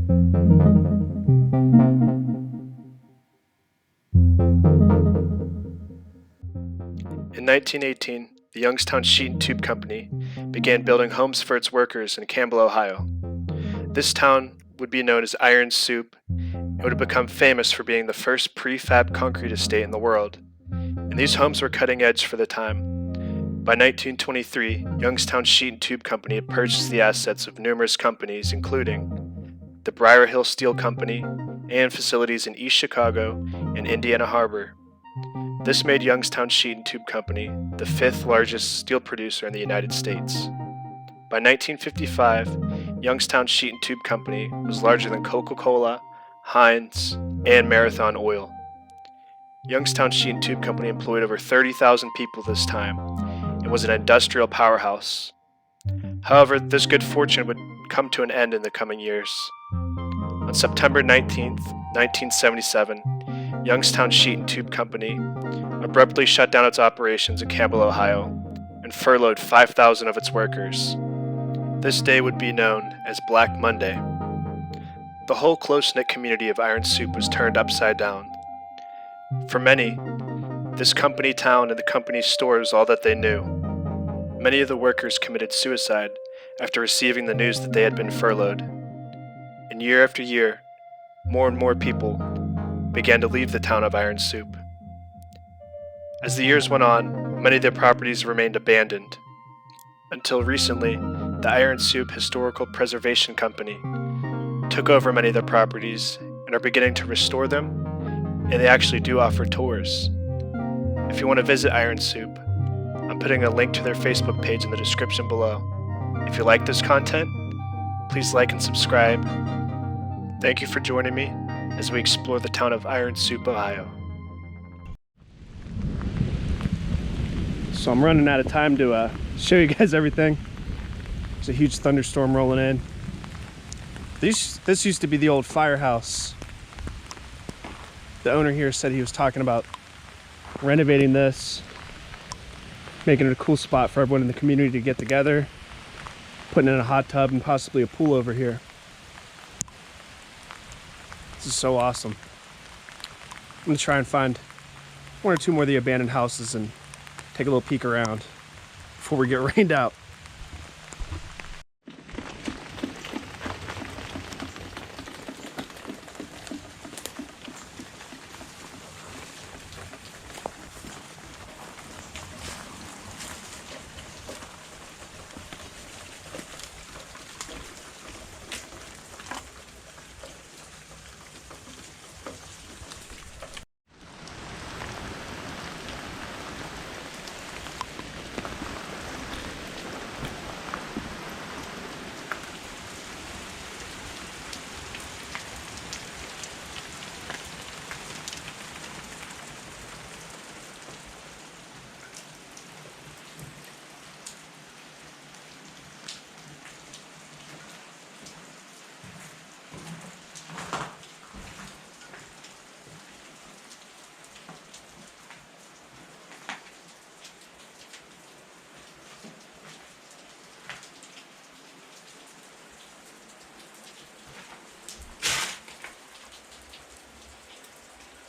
In 1918, the Youngstown Sheet and Tube Company began building homes for its workers in Campbell, Ohio. This town would be known as Iron Soup and would have become famous for being the first prefab concrete estate in the world. And these homes were cutting edge for the time. By 1923, Youngstown Sheet and Tube Company had purchased the assets of numerous companies, including the Briar Hill Steel Company and facilities in East Chicago and Indiana Harbor. This made Youngstown Sheet and Tube Company the fifth largest steel producer in the United States. By 1955, Youngstown Sheet and Tube Company was larger than Coca-Cola, Heinz, and Marathon Oil. Youngstown Sheet and Tube Company employed over 30,000 people this time and was an industrial powerhouse. However, this good fortune would come to an end in the coming years. On September 19, 1977, Youngstown Sheet and Tube Company abruptly shut down its operations in Campbell, Ohio, and furloughed 5,000 of its workers. This day would be known as Black Monday. The whole close-knit community of Iron Soup was turned upside down. For many, this company town and the company store was all that they knew. Many of the workers committed suicide after receiving the news that they had been furloughed. And year after year, more and more people began to leave the town of Iron Soup. As the years went on, many of their properties remained abandoned. Until recently, the Iron Soup Historical Preservation Company took over many of their properties and are beginning to restore them, and they actually do offer tours. If you want to visit Iron Soup, I'm putting a link to their Facebook page in the description below. If you like this content, please like and subscribe. Thank you for joining me as we explore the town of Iron Soup, Ohio. So I'm running out of time to show you guys everything. There's a huge thunderstorm rolling in. This used to be the old firehouse. The owner here said he was talking about renovating this, making it a cool spot for everyone in the community to get together, putting in a hot tub and possibly a pool over here. This is so awesome. I'm gonna try and find one or two more of the abandoned houses and take a little peek around before we get rained out.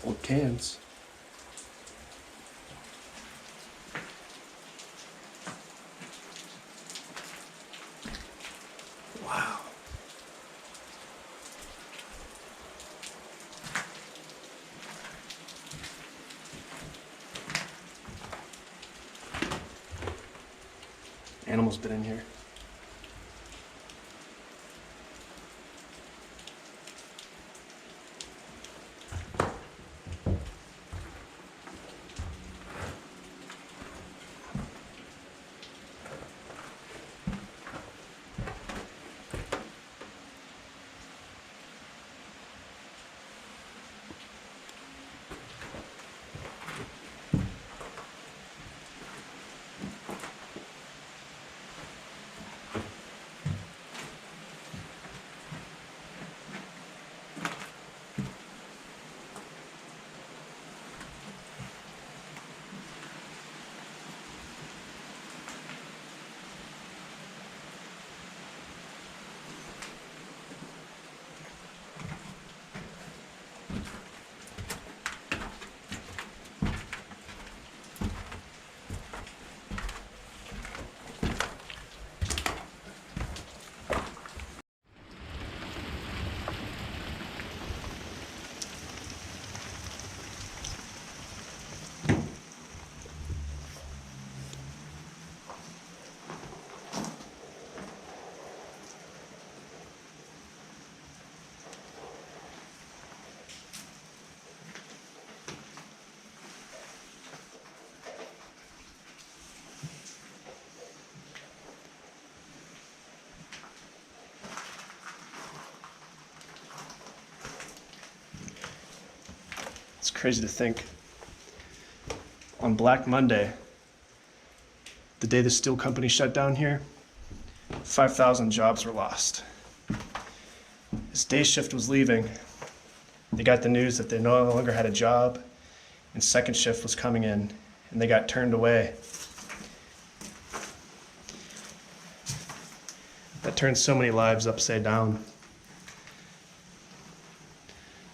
Old cans. Wow. Animals been in here. Crazy to think. On Black Monday, the day the steel company shut down here, 5,000 jobs were lost. As day shift was leaving, they got the news that they no longer had a job, and second shift was coming in, and they got turned away. That turned so many lives upside down.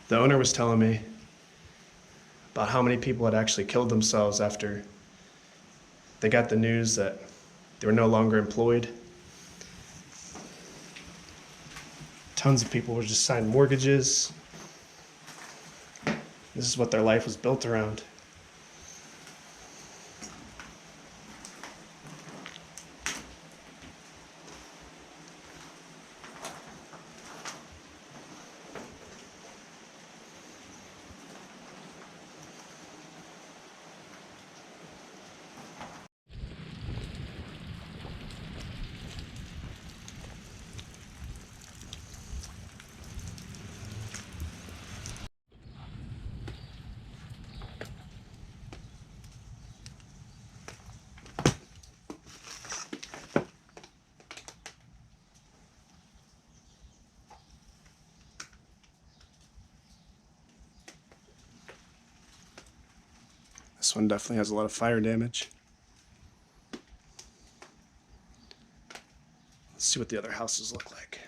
The owner was telling me about how many people had actually killed themselves after they got the news that they were no longer employed. Tons of people were just signing mortgages. This is what their life was built around. This one definitely has a lot of fire damage. Let's see what the other houses look like.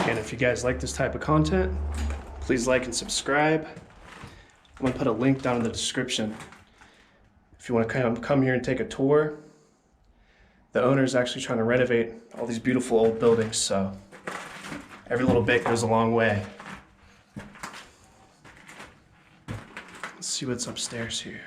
And if you guys like this type of content, please like and subscribe. I'm gonna put a link down in the description. If you wanna come here and take a tour, the owner is actually trying to renovate all these beautiful old buildings, so every little bit goes a long way. Let's see what's upstairs here.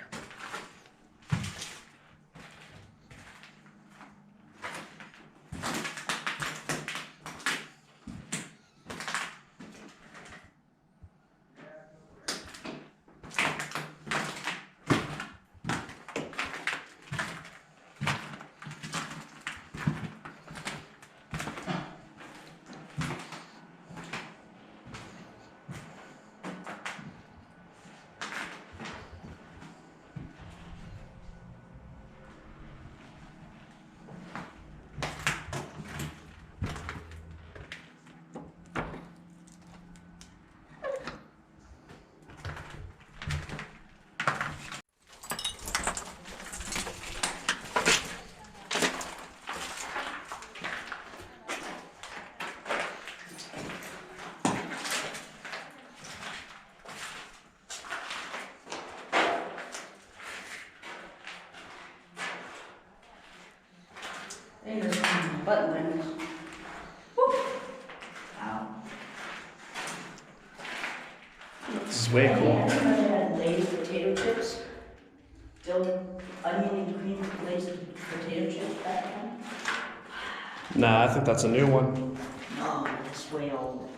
They just found my butt links. Woo! Ow. is way I cool. didn't know they had Lay's potato chips. Filled onion and cream glazed potato chips back then. Nah, I think that's a new one. No, it's way old.